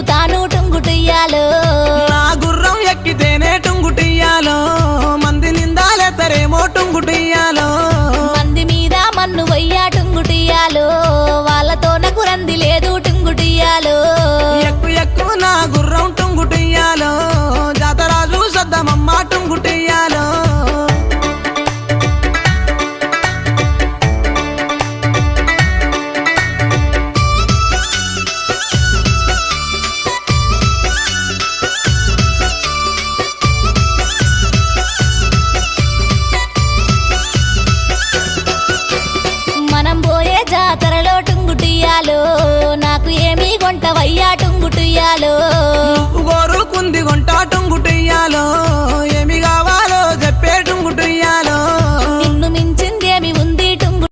ఎక్కుతాను టుంగుటియ్యాలో నా గుర్రం ఎక్కితేనే టుంగుటియ్యాలో మంది నిందాలెత్తరేమో టుంగుటియ్యాలో మంది మీద మన్ను వయ్యా టుంగుటియ్యాలో వాళ్ళతో నాకు రంది లేదు టుంగుటియ్యాలో ఎక్కు ఎక్కు నా గుర్రం టుంగుటియ్యాలో జాతరాజు సద్దమమ్మ టుంగుటియ్యాలో మనం పోయే జాతరలో టుంగుటియ్యాలో నాకు ఏమీ కొంటవయ్యా టుంగుటియ్యాలో గోరుకుంది గుంట టుంగుటియ్యాలో ఏమి కావాలో చెప్పే టుంగుటియ్యాలో నిన్ను మించిందేమి